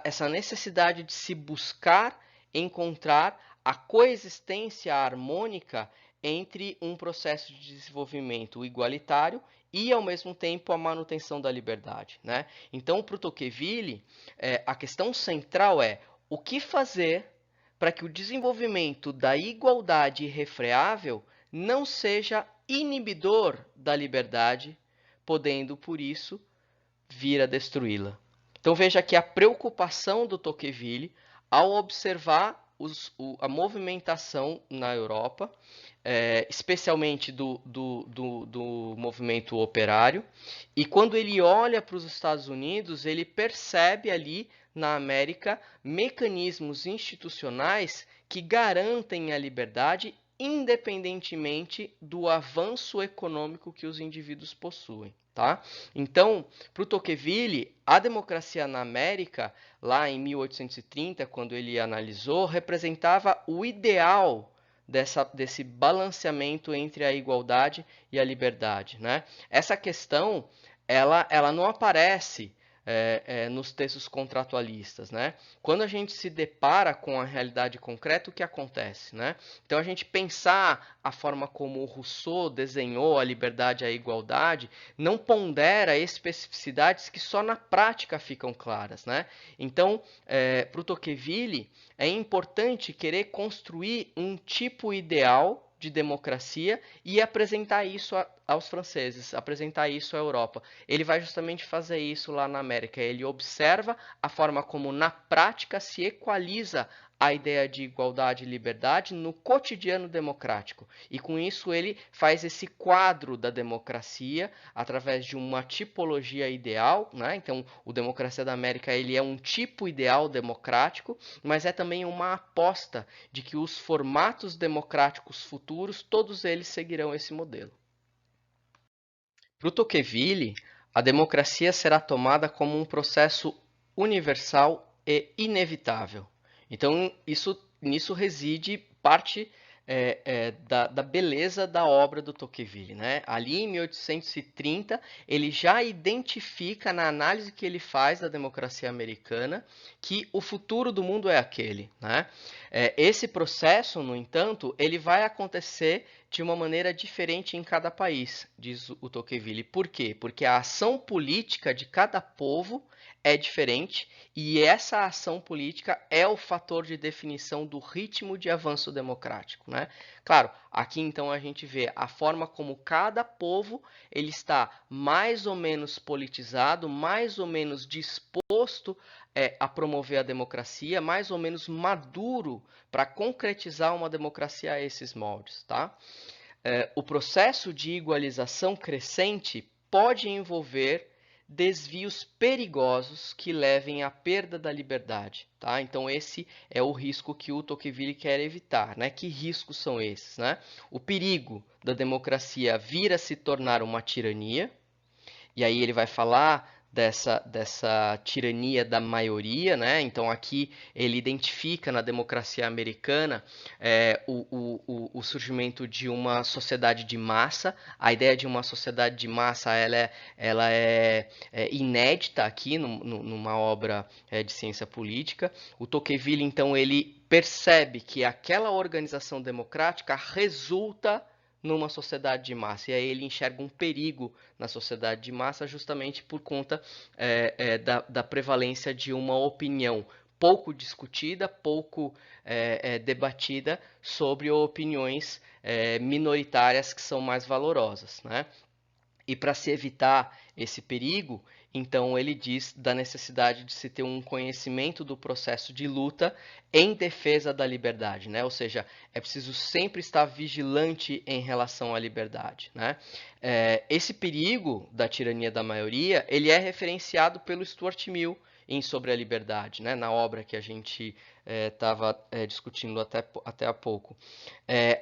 essa necessidade de se buscar encontrar a coexistência harmônica entre um processo de desenvolvimento igualitário e, ao mesmo tempo, a manutenção da liberdade, né? Então, para o Tocqueville, a questão central é o que fazer para que o desenvolvimento da igualdade irrefreável não seja inibidor da liberdade, podendo, por isso, vir a destruí-la. Então veja que a preocupação do Tocqueville ao observar a movimentação na Europa, especialmente do movimento operário, e quando ele olha para os Estados Unidos, ele percebe ali na América mecanismos institucionais que garantem a liberdade independentemente do avanço econômico que os indivíduos possuem. Tá? Então, para o Tocqueville, a democracia na América, lá em 1830, quando ele analisou, representava o ideal desse balanceamento entre a igualdade e a liberdade, né? Essa questão ela não aparece nos textos contratualistas, né? Quando a gente se depara com a realidade concreta, o que acontece, né? Então a gente pensar a forma como o Rousseau desenhou a liberdade e a igualdade não pondera especificidades que só na prática ficam claras, né? Então, para o Tocqueville, é importante querer construir um tipo ideal de democracia e apresentar isso aos franceses, apresentar isso à Europa. Ele vai justamente fazer isso lá na América. Ele observa a forma como, na prática, se equaliza a ideia de igualdade e liberdade no cotidiano democrático. E com isso ele faz esse quadro da democracia através de uma tipologia ideal, né? Então, o Democracia da América ele é um tipo ideal democrático, mas é também uma aposta de que os formatos democráticos futuros, todos eles seguirão esse modelo. Para o Tocqueville, a democracia será tomada como um processo universal e inevitável. Então, nisso reside parte da beleza da obra do Tocqueville, né? Ali em 1830, ele já identifica na análise que ele faz da democracia americana que o futuro do mundo é aquele, né? Esse processo, no entanto, ele vai acontecer de uma maneira diferente em cada país, diz o Tocqueville. Por quê? Porque a ação política de cada povo é diferente e essa ação política é o fator de definição do ritmo de avanço democrático, né? Claro, aqui então a gente vê a forma como cada povo ele está mais ou menos politizado, mais ou menos disposto a promover a democracia, mais ou menos maduro para concretizar uma democracia a esses moldes, tá? O processo de igualização crescente pode envolver desvios perigosos que levem à perda da liberdade, tá? Então esse é o risco que o Tocqueville quer evitar, né? Que riscos são esses, né? O perigo da democracia vir a se tornar uma tirania, e aí ele vai falar dessa tirania da maioria, né? Então aqui ele identifica na democracia americana o surgimento de uma sociedade de massa. A ideia de uma sociedade de massa ela é inédita aqui numa obra de ciência política. O Tocqueville, então, ele percebe que aquela organização democrática resulta numa sociedade de massa. E aí ele enxerga um perigo na sociedade de massa justamente por conta da prevalência de uma opinião pouco discutida, pouco debatida sobre opiniões minoritárias que são mais valorosas, né? E para se evitar esse perigo, então ele diz da necessidade de se ter um conhecimento do processo de luta em defesa da liberdade, né? Ou seja, é preciso sempre estar vigilante em relação à liberdade, né? Esse perigo da tirania da maioria, ele é referenciado pelo Stuart Mill em Sobre a Liberdade, né? Na obra que a gente estava discutindo até há pouco.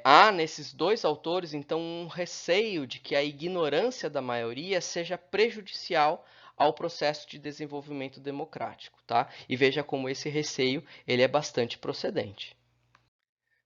Há nesses dois autores, então, um receio de que a ignorância da maioria seja prejudicial ao processo de desenvolvimento democrático, tá? E veja como esse receio ele é bastante procedente.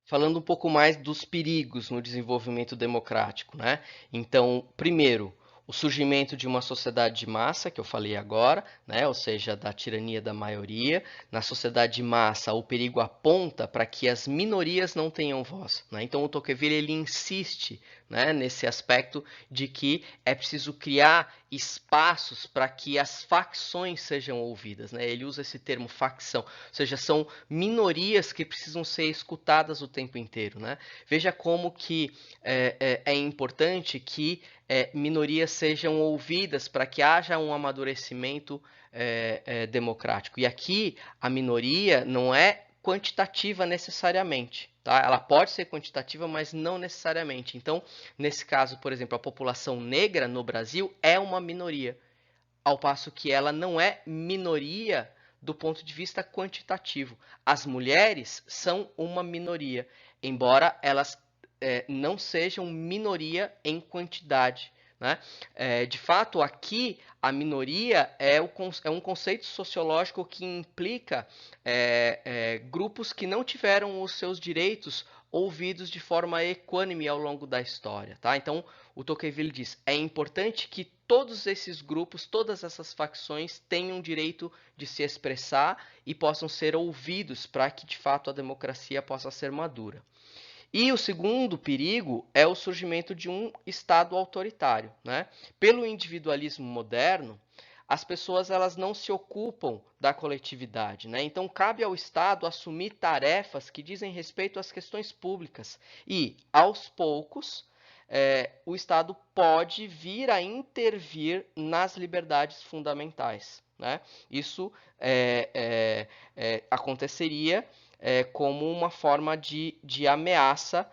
Falando um pouco mais dos perigos no desenvolvimento democrático, né? Então, primeiro, o surgimento de uma sociedade de massa, que eu falei agora, né? Ou seja, da tirania da maioria. Na sociedade de massa, o perigo aponta para que as minorias não tenham voz, né? Então, o Tocqueville ele insiste, né, nesse aspecto de que é preciso criar espaços para que as facções sejam ouvidas, né? Ele usa esse termo facção, ou seja, são minorias que precisam ser escutadas o tempo inteiro, né? Veja como que é importante que minorias sejam ouvidas para que haja um amadurecimento democrático. E aqui a minoria não é quantitativa necessariamente, tá? Ela pode ser quantitativa, mas não necessariamente. Então, nesse caso, por exemplo, a população negra no Brasil é uma minoria, ao passo que ela não é minoria do ponto de vista quantitativo. As mulheres são uma minoria, embora elas não sejam minoria em quantidade, né? De fato, aqui a minoria é um conceito sociológico que implica grupos que não tiveram os seus direitos ouvidos de forma equânime ao longo da história, tá? Então, o Tocqueville diz: é importante que todos esses grupos, todas essas facções tenham direito de se expressar e possam ser ouvidos para que de fato a democracia possa ser madura. E o segundo perigo é o surgimento de um Estado autoritário, né? Pelo individualismo moderno, as pessoas elas não se ocupam da coletividade, né? Então cabe ao Estado assumir tarefas que dizem respeito às questões públicas e, aos poucos, o Estado pode vir a intervir nas liberdades fundamentais, né? Isso aconteceria como uma forma de ameaça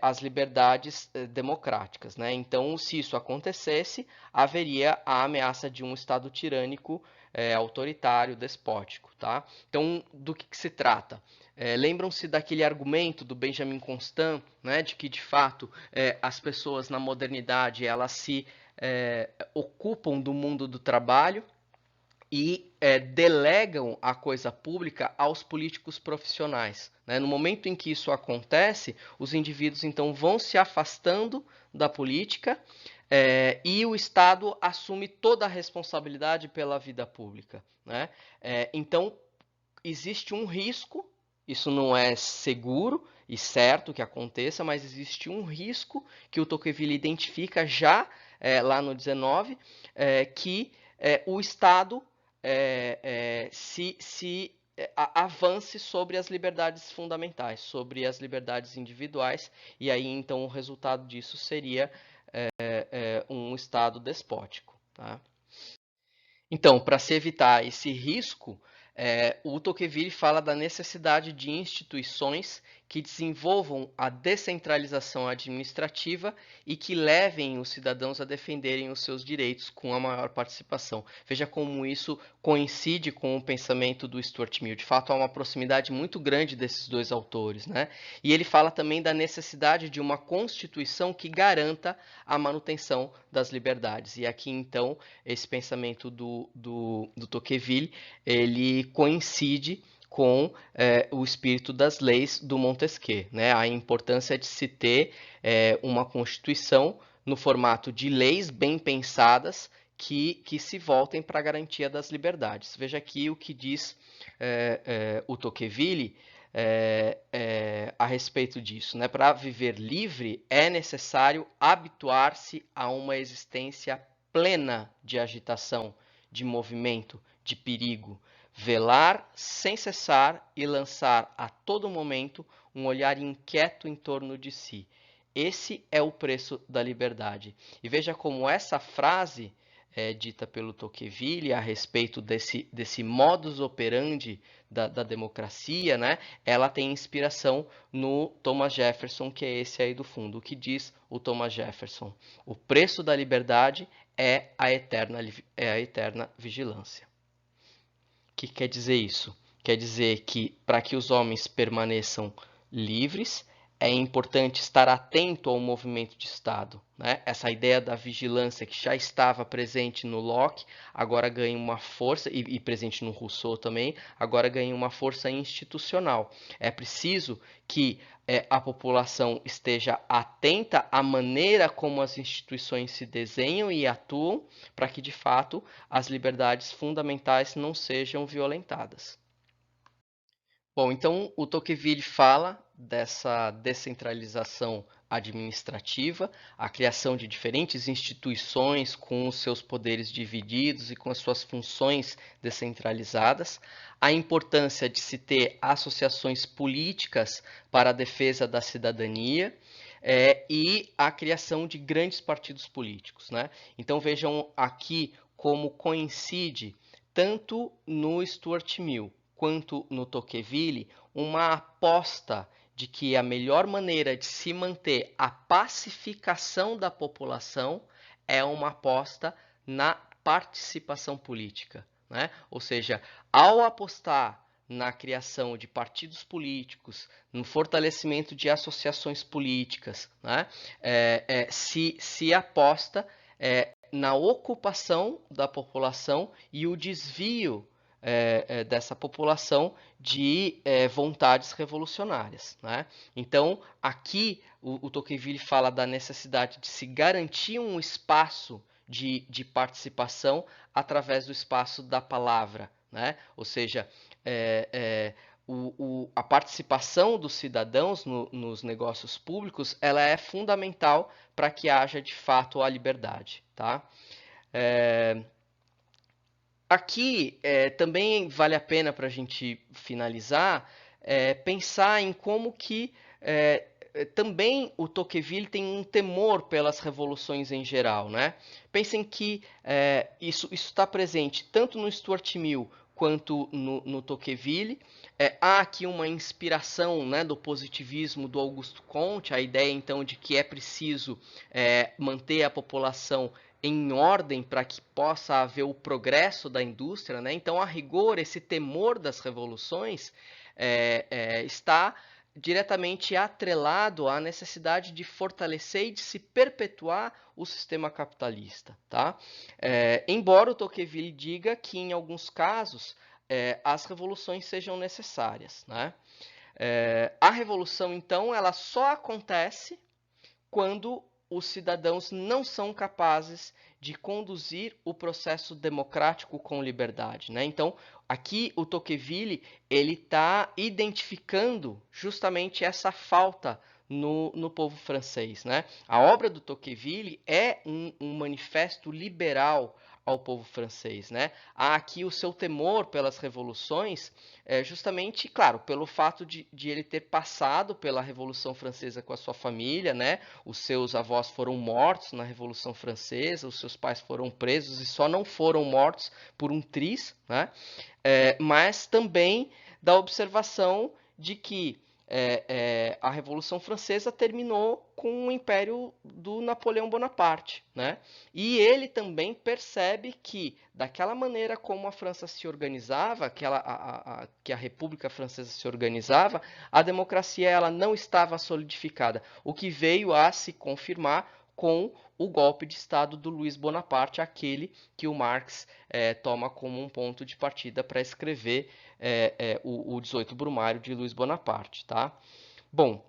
às liberdades democráticas, né? Então, se isso acontecesse, haveria a ameaça de um Estado tirânico, autoritário, despótico, tá? Então, do que se trata? Lembram-se daquele argumento do Benjamin Constant, né, de que, de fato, as pessoas na modernidade elas se ocupam do mundo do trabalho e delegam a coisa pública aos políticos profissionais, né? No momento em que isso acontece, os indivíduos então vão se afastando da política e o Estado assume toda a responsabilidade pela vida pública, né? Então, existe um risco, isso não é seguro e certo que aconteça, mas existe um risco que o Tocqueville identifica já lá no 19, que o Estado avance sobre as liberdades fundamentais, sobre as liberdades individuais, e aí então o resultado disso seria um Estado despótico, tá? Então, para se evitar esse risco, o Tocqueville fala da necessidade de instituições que desenvolvam a descentralização administrativa e que levem os cidadãos a defenderem os seus direitos com a maior participação. Veja como isso coincide com o pensamento do Stuart Mill. De fato, há uma proximidade muito grande desses dois autores, né? E ele fala também da necessidade de uma Constituição que garanta a manutenção das liberdades. E aqui, então, esse pensamento do Tocqueville, ele coincide com o espírito das leis do Montesquieu, né? A importância de se ter uma Constituição no formato de leis bem pensadas que se voltem para a garantia das liberdades. Veja aqui o que diz o Tocqueville a respeito disso, né? Para viver livre é necessário habituar-se a uma existência plena de agitação, de movimento, de perigo, velar sem cessar e lançar a todo momento um olhar inquieto em torno de si. Esse é o preço da liberdade. E veja como essa frase dita pelo Tocqueville a respeito desse modus operandi da democracia, né? Ela tem inspiração no Thomas Jefferson, que é esse aí do fundo. O que diz o Thomas Jefferson? O preço da liberdade é a eterna vigilância. O que quer dizer isso? Quer dizer que para que os homens permaneçam livres, é importante estar atento ao movimento de Estado, né? Essa ideia da vigilância que já estava presente no Locke, agora ganha uma força, e presente no Rousseau também, agora ganha uma força institucional. É preciso que a população esteja atenta à maneira como as instituições se desenham e atuam, para que, de fato, as liberdades fundamentais não sejam violentadas. Bom, então o Tocqueville fala dessa descentralização administrativa, a criação de diferentes instituições com os seus poderes divididos e com as suas funções descentralizadas, a importância de se ter associações políticas para a defesa da cidadania e a criação de grandes partidos políticos, né? Então vejam aqui como coincide tanto no Stuart Mill quanto no Tocqueville, uma aposta de que a melhor maneira de se manter a pacificação da população é uma aposta na participação política, né? Ou seja, ao apostar na criação de partidos políticos, no fortalecimento de associações políticas, né? Se aposta na ocupação da população e o desvio dessa população de vontades revolucionárias, né? Então, aqui o Tocqueville fala da necessidade de se garantir um espaço de participação através do espaço da palavra, né? Ou seja, a participação dos cidadãos nos negócios públicos ela é fundamental para que haja de fato a liberdade, tá? Aqui também vale a pena para a gente finalizar pensar em como que também o Tocqueville tem um temor pelas revoluções em geral, né? Pensem que isso está presente tanto no Stuart Mill quanto no Tocqueville. Há aqui uma inspiração, né, do positivismo do Auguste Comte, a ideia então de que é preciso manter a população em ordem para que possa haver o progresso da indústria, né? Então, a rigor, esse temor das revoluções está diretamente atrelado à necessidade de fortalecer e de se perpetuar o sistema capitalista, tá? Embora o Tocqueville diga que, em alguns casos, as revoluções sejam necessárias, né? A revolução, então, ela só acontece quando os cidadãos não são capazes de conduzir o processo democrático com liberdade, né? Então, aqui o Tocqueville ele está identificando justamente essa falta no povo francês, né? A obra do Tocqueville é um manifesto liberal ao povo francês, né? Há aqui o seu temor pelas revoluções, justamente, claro, pelo fato de ele ter passado pela Revolução Francesa com a sua família, né? Os seus avós foram mortos na Revolução Francesa, os seus pais foram presos e só não foram mortos por um triz, né? Mas também da observação de que a Revolução Francesa terminou com o Império do Napoleão Bonaparte, né? E ele também percebe que, daquela maneira como a França se organizava, que a República Francesa se organizava, a democracia ela não estava solidificada, o que veio a se confirmar com o golpe de Estado do Luiz Bonaparte, aquele que o Marx toma como um ponto de partida para escrever o 18 Brumário de Luiz Bonaparte, tá? Bom,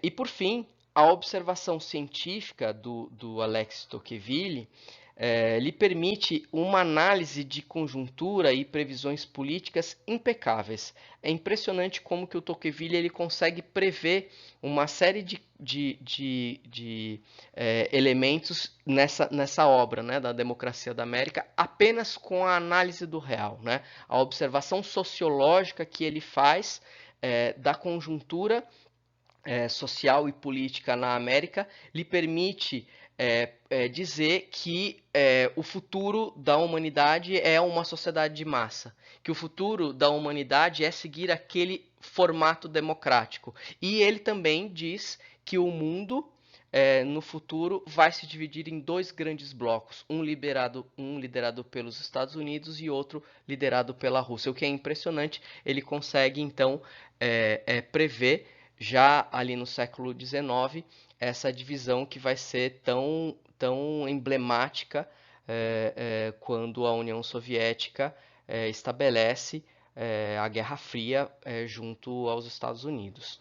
e por fim, a observação científica do Alex Tocqueville lhe permite uma análise de conjuntura e previsões políticas impecáveis. É impressionante como que o Tocqueville ele consegue prever uma série de elementos nessa obra, né, da Democracia da América, apenas com a análise do real, né? A observação sociológica que ele faz da conjuntura social e política na América lhe permite dizer que o futuro da humanidade é uma sociedade de massa, que o futuro da humanidade é seguir aquele formato democrático. E ele também diz que o mundo no futuro vai se dividir em dois grandes blocos, um liderado pelos Estados Unidos e outro liderado pela Rússia. O que é impressionante, ele consegue então prever já ali no século XIX essa divisão que vai ser tão emblemática quando a União Soviética estabelece a Guerra Fria junto aos Estados Unidos.